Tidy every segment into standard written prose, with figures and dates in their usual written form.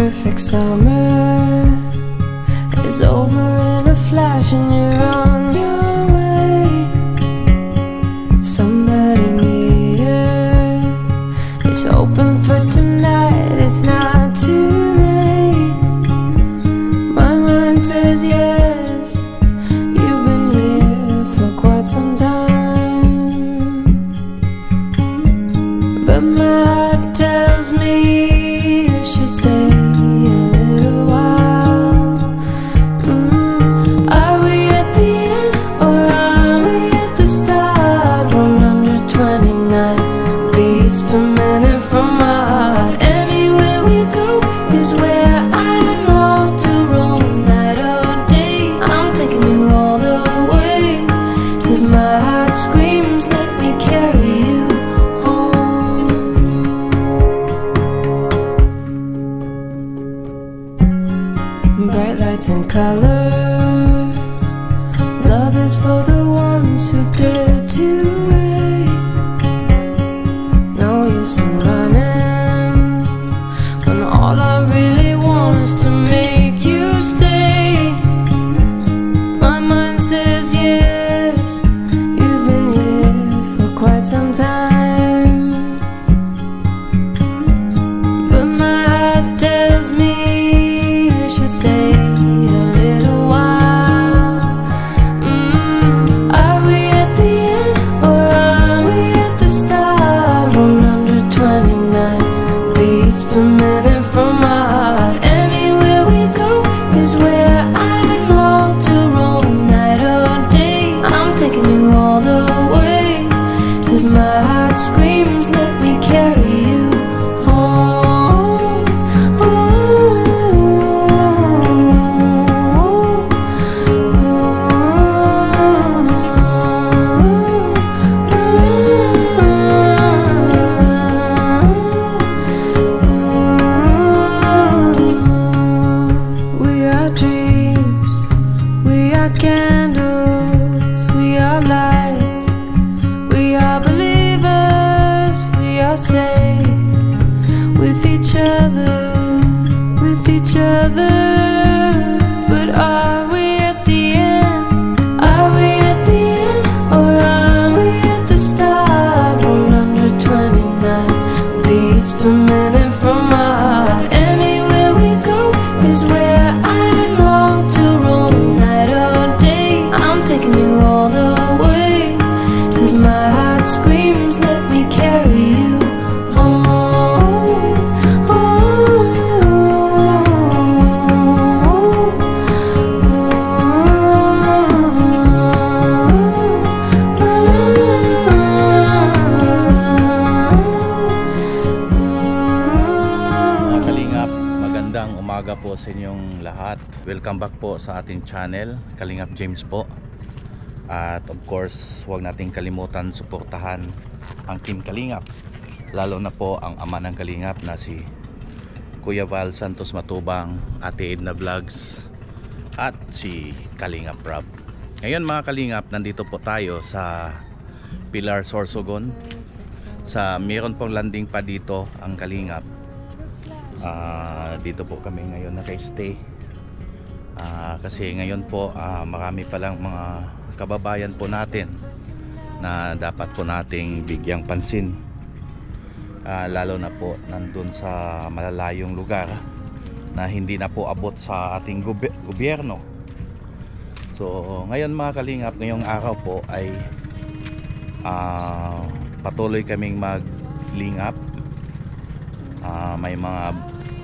perfect summer is over in a flash and you're on your way. Somebody near is open for tonight. It's not too late. My mind says yes. You've been here for quite some time, but my heart tells me you should stay a little while. Are we at the end or are we at the start? 129 beats per minute from my heart. Anywhere we go is where I long to roam. Night or day, I'm taking you all the way, 'cause my heart screams, let me carry you home. Bright lights and colors, love is for the ones who dare to wait. No use in running when all I really want is to make you stay. My mind says yes, you've been here for quite some time, but my heart tells me you should stay a little while. Are we at the end or are we at the start? 129 beats per minute from my heart. Anywhere we go is where I long to roam. Night or day, I'm taking you all the way, 'cause my heart screams, let me carry you home. We are dreams, we are candles, we are lights, we are believers, we are safe with each other, with each other. But are we at the end? Are we at the end or are we at the start? 129 beats per minute from my heart. Anywhere we go is where I long to roam. Night or day, I'm taking you all the way, 'cause my heart screams, let me carry you home. Mga Kalingap, magandang umaga po sa inyong lahat. Welcome back po sa ating channel, Kalingap James po. At of course, huwag nating kalimutan suportahan ang Team Kalingap, lalo na po ang ama ng Kalingap na si Kuya Val Santos Matubang, Ate Edna Vlogs, at si Kalingap Rob. Ngayon mga Kalingap, nandito po tayo sa Pilar, Sorsogon. Meron pong landing pa dito ang Kalingap. Dito po kami ngayon naka-stay, kasi ngayon po marami palang mga kababayan po natin na dapat po nating bigyang pansin, lalo na po nandun sa malalayong lugar na hindi na po abot sa ating gobyerno. So ngayon mga Kalingap, ngayong araw po ay patuloy kaming maglingap.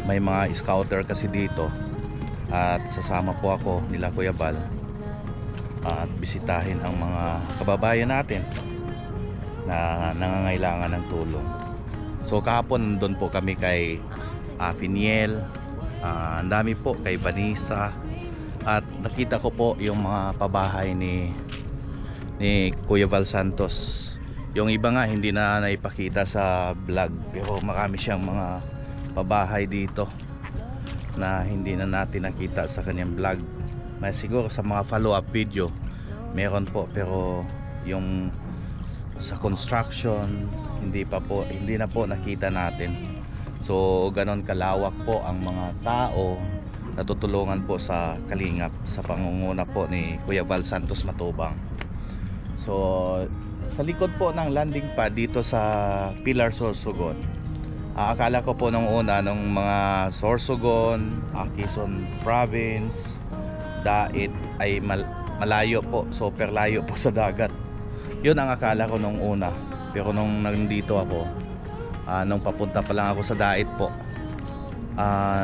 May mga scouter kasi dito, at sasama po ako nila Kuya Bal at bisitahin ang mga kababayan natin na nangangailangan ng tulong. So kahapon nandun po kami kay Piniel, ang dami po kay Vanessa, at nakita ko po yung mga pabahay ni Kuya Val Santos. Yung iba nga hindi na naipakita sa vlog, pero marami siyang mga pabahay dito na hindi na natin nakita sa kanyang vlog. May siguro sa mga follow up video meron po, pero yung sa construction hindi na po nakita natin. So ganon kalawak po ang mga tao na tutulungan po sa Kalingap sa pangunguna po ni Kuya Val Santos Matubang. So sa likod po ng landing pad dito sa Pilar, Sorsogon, akala ko po nung una nung mga Sorsogon, Quezon Province, Dait ay malayo po, super layo po sa dagat. Yun ang akala ko nung una. Pero nung nandito ako, nung papunta pa lang ako sa Dait po,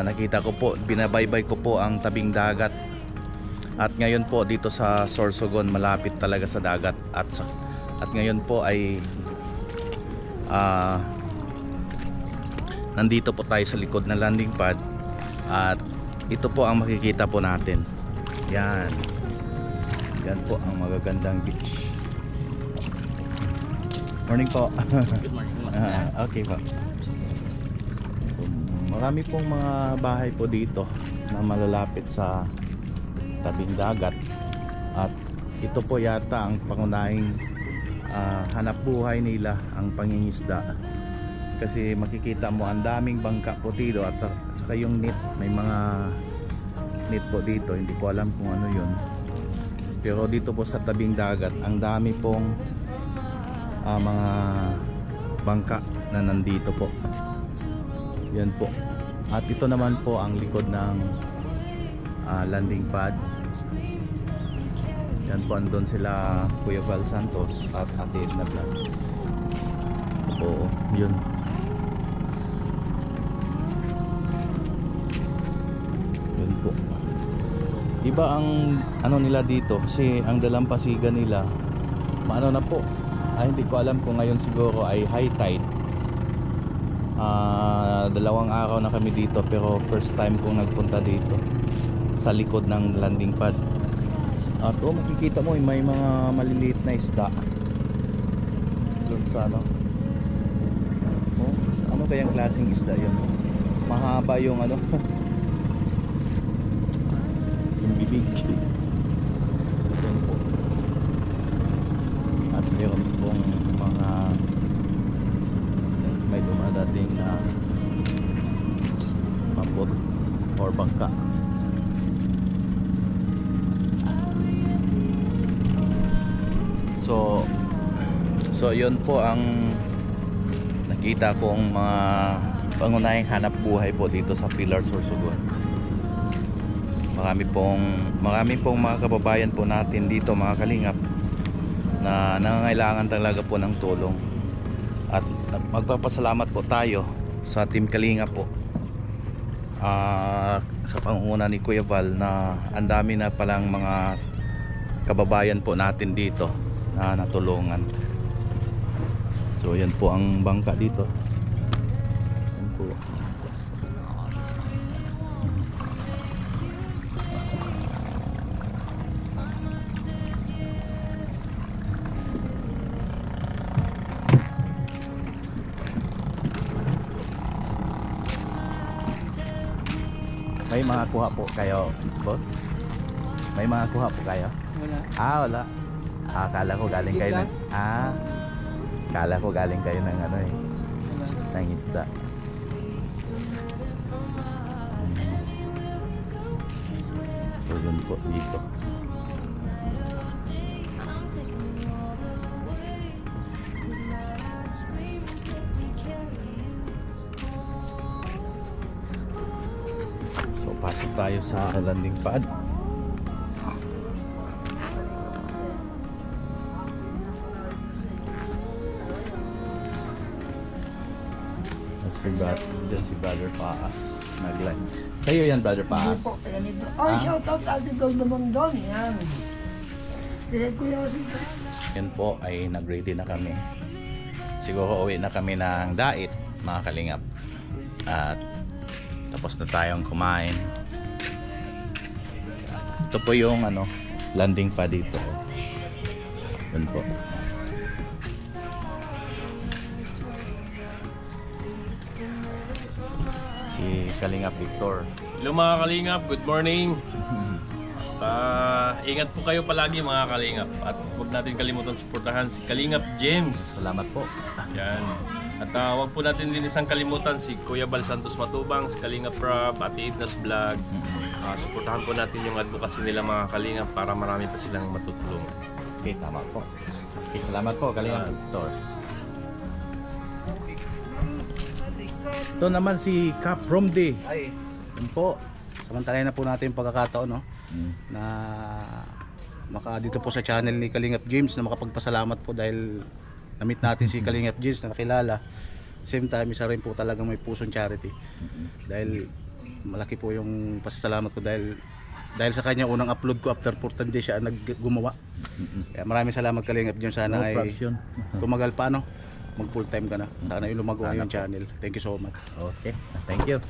nakita ko po, binabaybay ko po ang tabing dagat. At ngayon po dito sa Sorsogon, malapit talaga sa dagat. At ngayon po ay nandito po tayo sa likod ng landing pad. At ito po ang makikita po natin. Yan. Yan po ang magagandang beach. Morning po. Good morning. Okay po. Marami pong mga bahay po dito na malalapit sa tabing dagat. At ito po yata ang pangunahing hanap buhay nila, ang pangingisda. Kasi makikita mo ang daming bangka po dito at saka yung net. May mga net po dito. Hindi ko alam kung ano yun. Pero dito po sa tabing dagat, ang dami pong mga bangka na nandito po. Yan po. At ito naman po ang likod ng landing pad. Yan po, andun sila Kuya Val Santos at Ate Edna Vlog. Oo, yun. Yun po. Iba ang ano nila dito kasi ang dalampasigan nila maano na po. Hindi ko alam kung ngayon siguro ay high tide. 2 araw na kami dito pero first time kong nagpunta dito sa likod ng landing pad. At makikita mo may mga maliliit na isda doon sa ano. Ano kayang klaseng isda yun? Mahaba yung ano yung bibig. At meron pong mga may dumadating na mapot or bangka. So yun po ang nakita kong mga pangunahing hanap buhay po dito sa Pilar, Sorsogon. Marami pong mga kababayan po natin dito, mga Kalingap, na nangangailangan talaga po ng tulong. At magpapasalamat po tayo sa Team Kalingap po sa pangunguna ni Kuya Val na ang dami na palang mga kababayan po natin dito na natulungan. So yan po ang bangka dito. Yan po. May mga kuha po kayo, boss? May mga kuha po kayo? Wala. Wala. Akala ko galing kayo ng akala ko galing kayo ng ano eh, ng isda. So yun po dito. So pasok tayo sa landing pad. Si Brother Paas nag-live. Kayo yan, Brother Paas? Hindi po, kaya nito. Oh, shoutout Ate Dol naman doon. Yan. Kaya Kuya Rita. Yan po ay nag-ready na kami. Siguro uwi na kami ng Dait, mga Kalingap. At tapos na tayong kumain. Ito po yung ano, landing pa dito. Yan po. Si Kalingap Victor. Hello mga Kalingap, good morning. Ingat po kayo palagi mga Kalingap. At huwag natin kalimutan suportahan si Kalingap James. Salamat po. Yan. At wag po natin din isang kalimutan si Kuya Bal Santos Matubang, si Kalingap Rob, Ate Edna's Vlog. Suportahan po natin yung advocacy nila mga Kalingap para marami pa silang matutulungan. Okay, tama po. Okay, salamat po, Kalingap Victor. Ito naman si Cap Romde. Ay, Yun po. Samantalayan na po natin yung pagkakataon, no? Na dito po sa channel ni Kalingap James na makapagpasalamat po dahil na-meet natin si Kalingap James na nakilala. Same time, isa rin po talagang may pusong charity. Dahil malaki po yung pasasalamat ko dahil sa kanya unang upload ko after 14 days siya gumawa. Kaya maraming salamat Kalingap James. Sana ay tumagal pa, no? Mag full time ka na. Sana yung lumago yung channel. Thank you so much. okay. Thank you.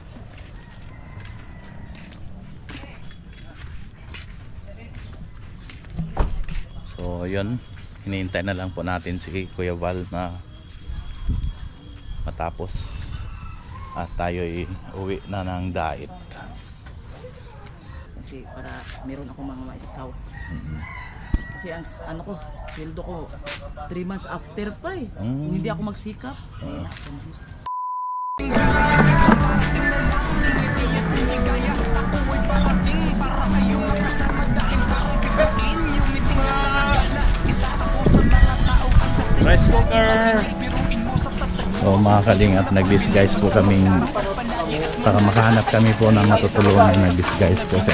So yun, hinihintay na lang po natin si Kuya Val na matapos at tayo'y uwi na ng diet. Kasi para meron ako mga scout. Kasi ang ano ko, sweldo ko 3 months after pa eh. Kung hindi ako magsikap, ay nakasambus. Rice cooker! So mga Kalingap, nag-disguise po kami para makahanap kami po ng matutulungan. Nag-disguise po sa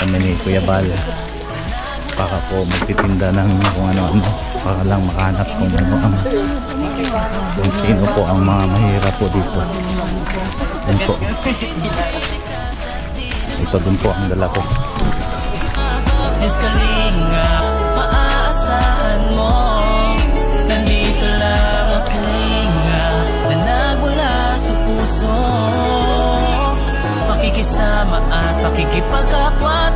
kami ni Kuya Val para po magtitinda ng kung ano-ano para lang makahanap kung sino po ang mga mahirap po dito. Yan po. Ito dun po ang dala ko. Diyos Kalingap, maaasahan mo. Nandito lang ang Kalingap na nagmula sa puso. Pakikisama at pakikipagkapwa